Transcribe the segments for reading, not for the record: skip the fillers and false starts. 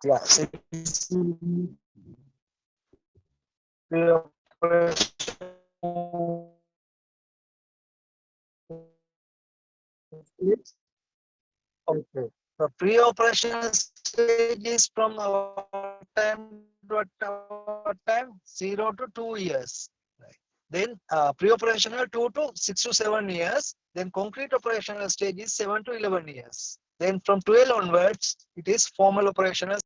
Yeah, okay. The pre-operational stage is from our time to our time 0 to 2 years. Right. Then pre-operational 2 to 6 to 7 years. Then concrete operational stage is 7 to 11 years. Then from 12 onwards, it is formal operational.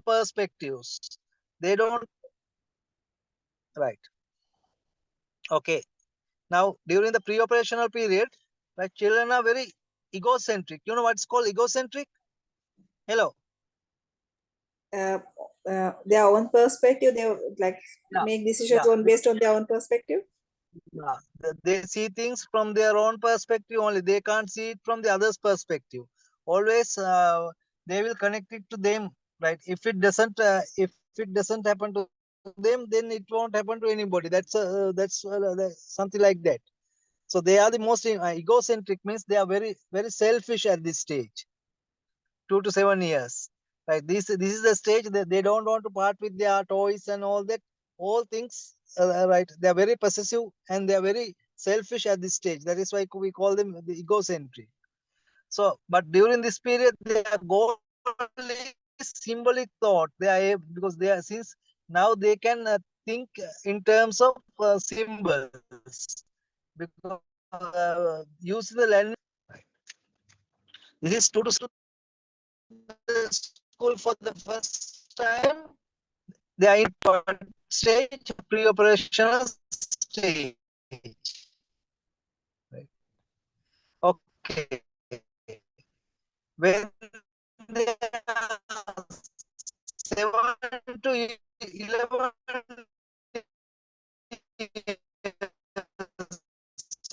Perspectives. They don't, right. Okay. Now, during the pre-operational period, like children are very egocentric. You know what's called egocentric? Hello. uh, their own perspective. They like Yeah. make decisions Yeah. on based on their own perspective. Yeah. They see things from their own perspective only. They can't see it from the other's perspective. Always, they will connect it to them. Right. If it doesn't happen to them, then it won't happen to anybody. That's something like that. So they are the most egocentric, means they are very selfish at this stage. 2 to 7 years. Right. This is the stage that they don't want to part with their toys and all that. All things. Right. They are very possessive and they are very selfish at this stage. That is why we call them the egocentric. So, but during this period, their goal is symbolic thought. Because they are, since now they can think in terms of symbols, because use the language. This is to school for the first time. They are in stage, pre-operational stage. Right. Okay. When they are 7 to 11 years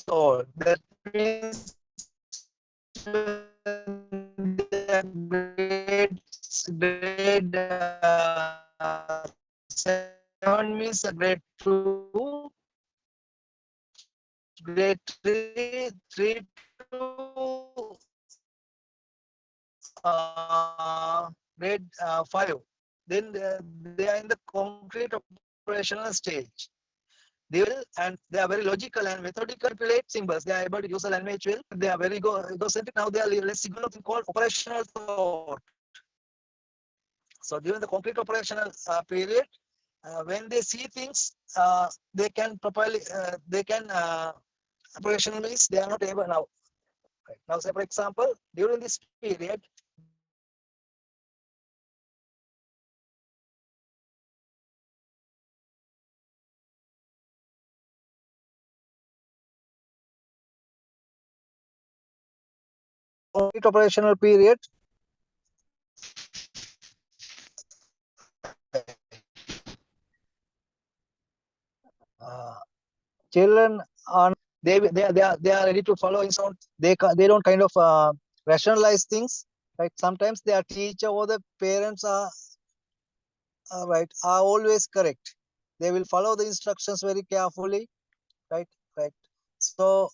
old, that means grade 7 means grade 2, grade 3, 3 to grade 5. Then they are in the concrete operational stage. They will, and they are very logical and methodical manipulate symbols. They are able to use the language well. They are very egocentric. Now they are less signal thing called operational thought. So during the concrete operational period, when they see things, they can properly, they can operational means they are not able now. Right. Now, say for example, during this period, they are able to concrete operational period. Uh, Children are they are ready to follow in sound. They don't kind of rationalize things. Right. Sometimes their teacher or the parents right are always correct. They will follow the instructions very carefully. Right. Right. So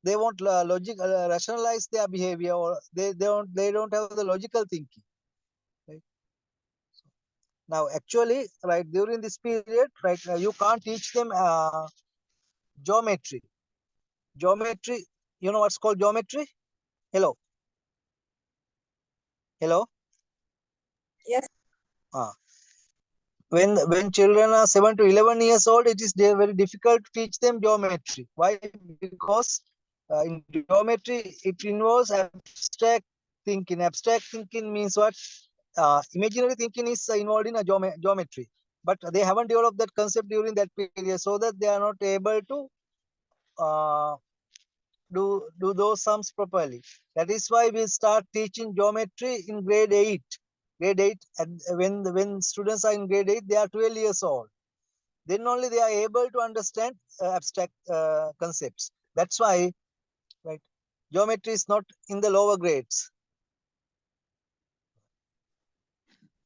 they won't rationalize their behavior, or they don't have the logical thinking. Right. Now, actually, right during this period, right, you can't teach them geometry. Geometry, you know what's called geometry? Hello, hello. Yes. Uh, when children are 7 to 11 years old, it is very difficult to teach them geometry. Why? Because in geometry it involves abstract thinking. Abstract thinking means what? Imaginary thinking is involved in a geometry, but they haven't developed that concept during that period, so that they are not able to uh, do those sums properly. That is why we start teaching geometry in grade 8. Grade 8, and when students are in grade 8, they are 12 years old. Then only they are able to understand abstract concepts. That's why, right, geometry is not in the lower grades.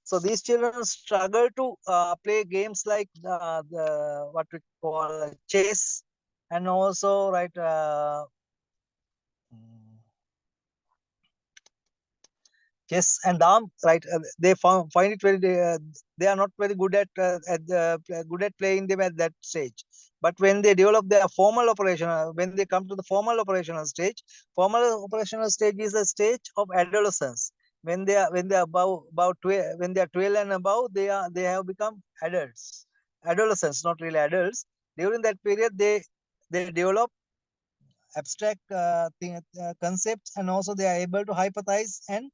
So these children struggle to play games like the what we call chess, and also right. Chess and arm, right? They find it very. They are not very good at playing them at that stage. But when they develop their formal operation, when they come to the formal operational stage is a stage of adolescence. When they are about 12, when they are 12 and above, they have become adults, adolescents, not really adults. During that period, they develop abstract concepts, and also they are able to hypothesize and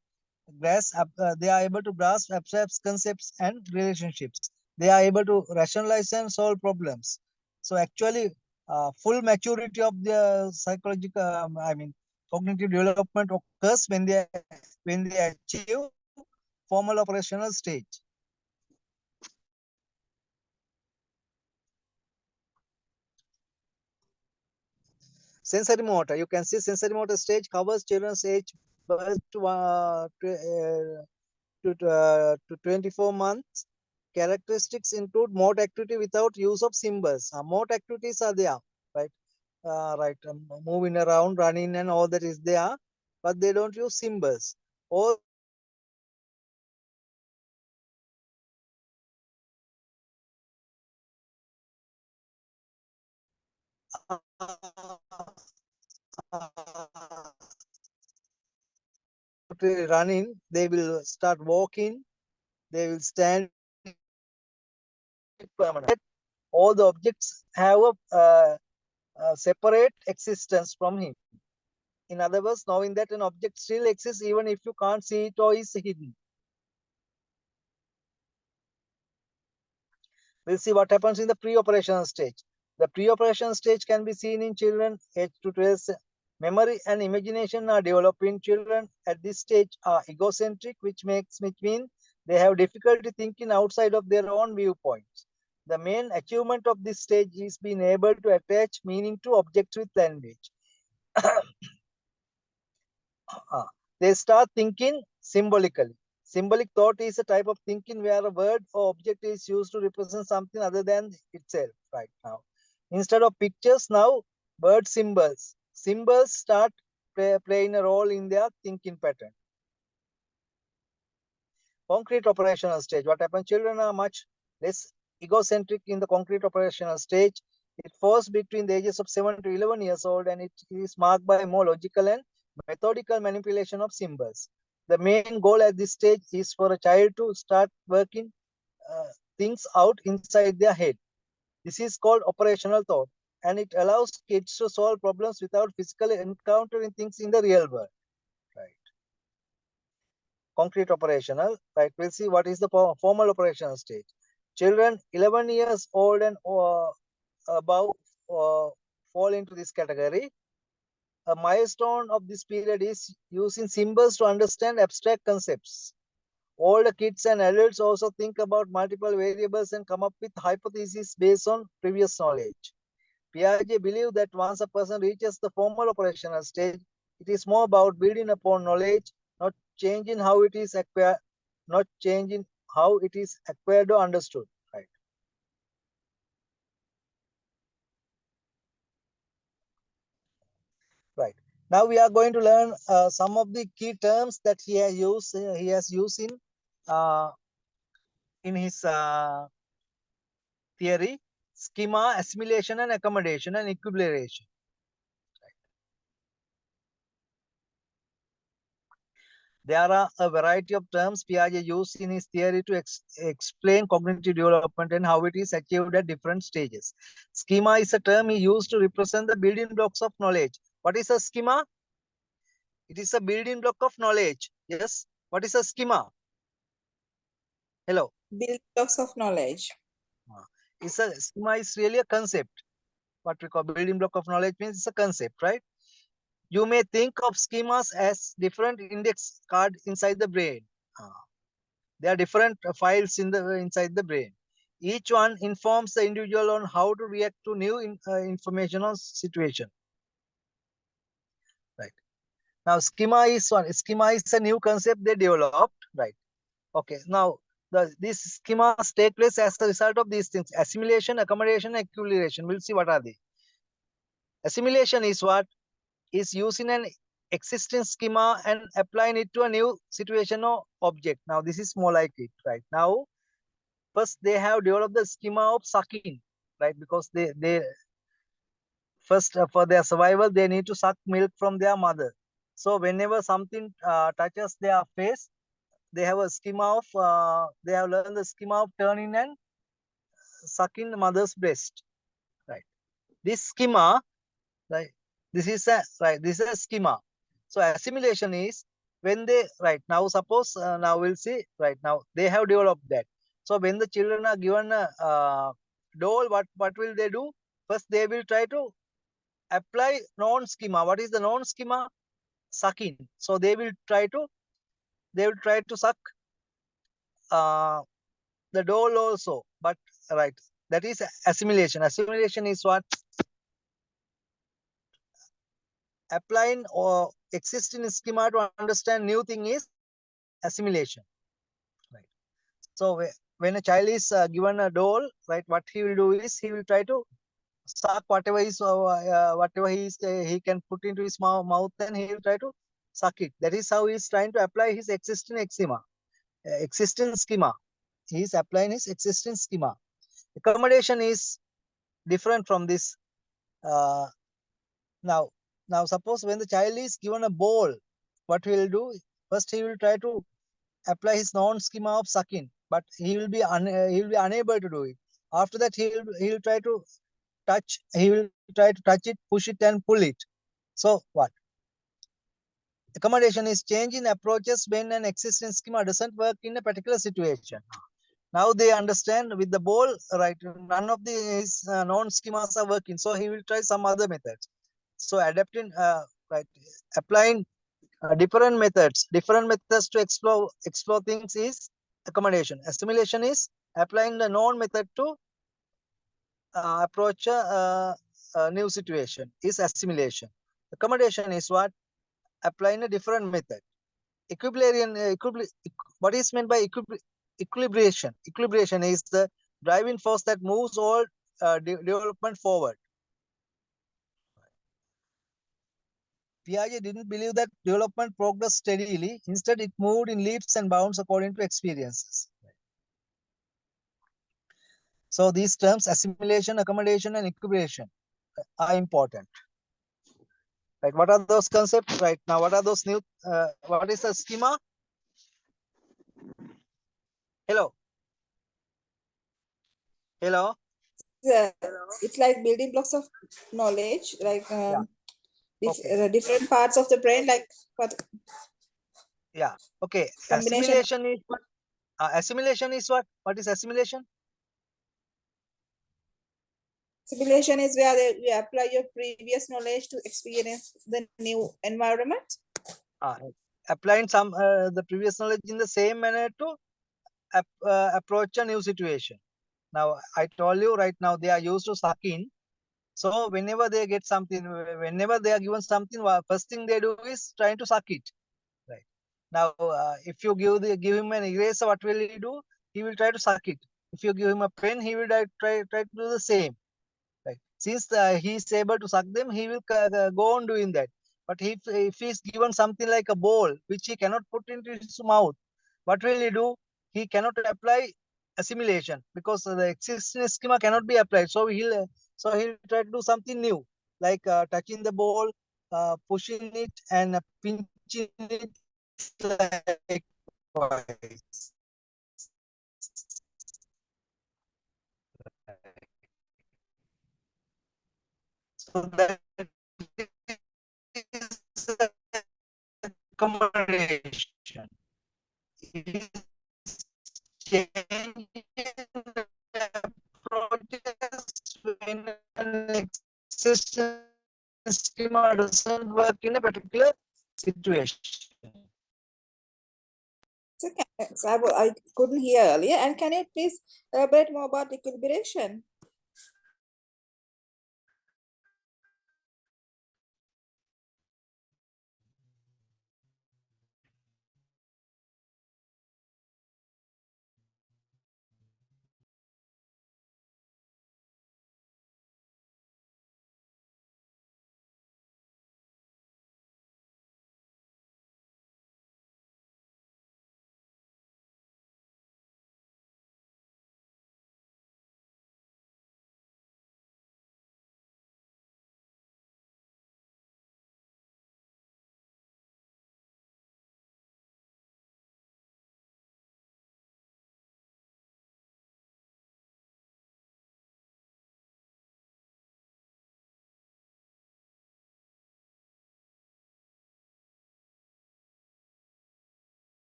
they are able to grasp abstract concepts and relationships. They are able to rationalize and solve problems. So actually, full maturity of the psychological, cognitive development occurs when they achieve formal operational stage. Sensory motor. You can see sensory motor stage covers children's age birth to 24 months. Characteristics include motor activity without use of symbols. Motor activities are there, right? Moving around, running, and all that is there, but they don't use symbols. All running, they will start walking, they will stand permanent. All the objects have a separate existence from him. In other words, knowing that an object still exists even if you can't see it or is hidden. We'll see what happens in the pre-operational stage. The pre-operational stage can be seen in children age to 12. Memory and imagination are developing. Children at this stage are egocentric, which means they have difficulty thinking outside of their own viewpoints. The main achievement of this stage is being able to attach meaning to objects with language. They start thinking symbolically. Symbolic thought is a type of thinking where a word or object is used to represent something other than itself right now. Instead of pictures, now word symbols. Symbols start playing a role in their thinking pattern. Concrete operational stage. What happens? Children are much less egocentric in the concrete operational stage. It falls between the ages of 7 to 11 years old, and it is marked by more logical and methodical manipulation of symbols. The main goal at this stage is for a child to start working things out inside their head. This is called operational thought, and it allows kids to solve problems without physically encountering things in the real world. Right. Concrete operational, right? We'll see what is the formal operational stage. Children 11 years old and above fall into this category. A milestone of this period is using symbols to understand abstract concepts. Older kids and adults also think about multiple variables and come up with hypotheses based on previous knowledge. Piaget believed that once a person reaches the formal operational stage, it is more about building upon knowledge, not changing how it is acquired, not changing how it is acquired or understood. Right. Right. Now we are going to learn some of the key terms that he has used. He has used in his theory: schema, assimilation, and accommodation, and equilibration. There are a variety of terms Piaget used in his theory to explain cognitive development and how it is achieved at different stages. Schema is a term he used to represent the building blocks of knowledge. What is a schema? It is a building block of knowledge. Yes. What is a schema? Hello. Building blocks of knowledge. It's a schema is really a concept. What we call building block of knowledge means it's a concept, right? You may think of schemas as different index card inside the brain. There are different files inside the brain. Each one informs the individual on how to react to new information or situation. Right. Now, schema is one. Schema is a new concept they developed. Right. Okay. Now, these schemas take place as a result of these things: assimilation, accommodation, equilibration. We'll see what are they. Assimilation is what is using an existing schema and applying it to a new situation or object. Now, this is more like it. Right. Now, first they have developed the schema of sucking, right? Because they first for their survival they need to suck milk from their mother. So whenever something touches their face, they have a schema of they have learned the schema of turning and sucking the mother's breast, right? This schema, right? This is a schema. So assimilation is when they, right now, suppose now we'll see, right now they have developed that. So when the children are given a doll, what will they do? First they will try to apply non schema. What is the non schema? Sucking. So they will try to suck uh, the doll also, but right, that is assimilation. Assimilation is what? Applying or existing schema to understand new thing is assimilation, right? So when a child is given a doll, right, what he will do is he will try to suck whatever he can put into his mouth, and he will try to suck it. That is how he is trying to apply his existing schema. He is applying his existing schema. Accommodation is different from this. Uh, now, now suppose when the child is given a ball, what he will do? First, he will try to apply his non-schema of sucking, but he will be unable to do it. After that, he will try to touch. He will try to touch it, push it, and pull it. So what? Accommodation is change in approaches when an existing schema doesn't work in a particular situation. Now they understand with the ball, right? None of these non-schemas are working, so he will try some other methods. So adapting, right, applying different methods to explore things is accommodation. Assimilation is applying the known method to approach a new situation is assimilation. Accommodation is what? Applying a different method. what is meant by equilibration? Equilibration is the driving force that moves all development forward. Piaget didn't believe that development progressed steadily. Instead, it moved in leaps and bounds according to experiences. So these terms, assimilation, accommodation, and equilibration, are important. Right? What are those concepts? Right now, what are those new? What is the schema? Hello. Hello. Uh, it's like building blocks of knowledge, like Yeah. Okay. different parts of the brain, like what Yeah. Okay. combination. Assimilation is what? Assimilation is what? What is assimilation? Simulation is where you apply your previous knowledge to experience the new environment. Uh, Applying some the previous knowledge in the same manner to approach a new situation. Now, I told you right now they are used to suck in. So whenever they get something, whenever they are given something, first thing they do is trying to suck it. Right. Now, if you give him an eraser, what will he do? He will try to suck it. If you give him a pen, he will try to do the same. Right. Since he is able to suck them, he will go on doing that. But if he is given something like a ball, which he cannot put into his mouth, what will he do? He cannot apply assimilation because the existing schema cannot be applied. So he'll try to do something new, like touching the ball, pushing it, and pinching it likewise. So that is accommodation. It is changing the approaches when an existing schema doesn't work in a particular situation. So I couldn't hear earlier. And can you please elaborate more about equilibration?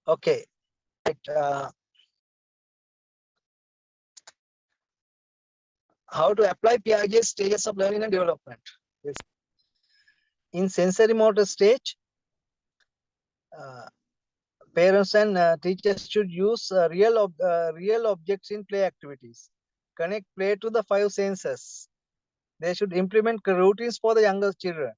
Okay. Right. How to apply Piaget's stages of learning and development? Yes. In sensory motor stage, uh, parents and teachers should use real objects in play activities. Connect play to the five senses. They should implement routines for the younger children.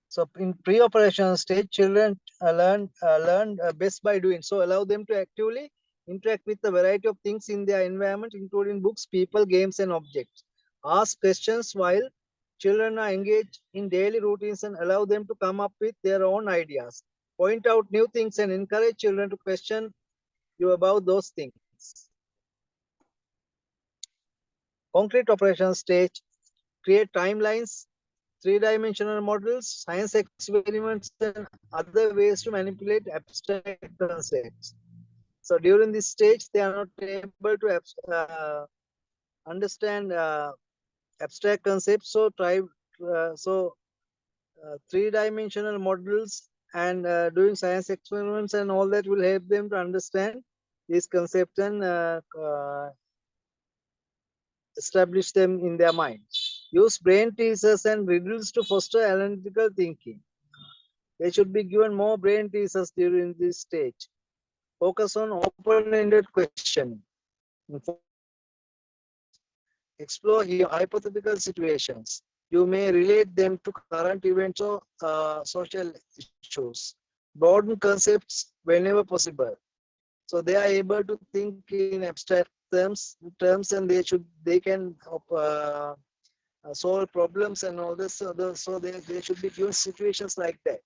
So in pre-operation stage, children learn best by doing. So allow them to actively interact with a variety of things in their environment, including books, people, games, and objects. Ask questions while children are engaged in daily routines and allow them to come up with their own ideas. Point out new things and encourage children to question you about those things. Concrete operation stage, create timelines, three-dimensional models, science experiments, and other ways to manipulate abstract concepts. So during this stage, they are not able to understand abstract concepts. So three-dimensional models and doing science experiments and all that will help them to understand these concepts and establish them in their mind. Use brain teasers and riddles to foster analytical thinking. They should be given more brain teasers during this stage. Focus on open-ended questioning. In formation stage, explore hypothetical situations. You may relate them to current events or social issues. Broaden concepts whenever possible. So they are able to think in abstract terms, and they can solve problems and all this. So they should be given situations like that.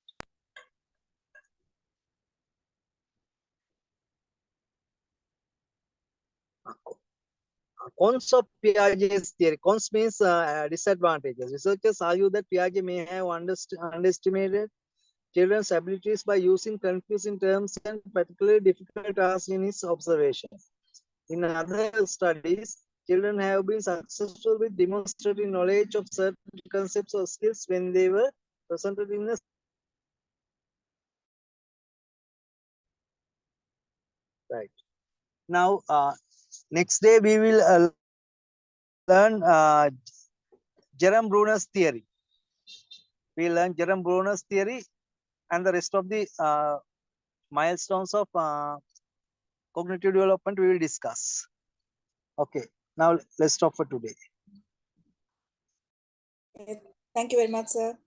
Cons of Piaget's theory. Cons means disadvantages. Researchers argue that Piaget may have underestimated children's abilities by using confusing terms and particularly difficult tasks in his observations. In other studies, children have been successful with demonstrating knowledge of certain concepts or skills when they were presented in a right. Now, next day we will learn Jerome Bruner's theory. We will learn Jerome Bruner's theory and the rest of the milestones of cognitive development we will discuss. Okay, now let's stop for today. Thank you very much, sir.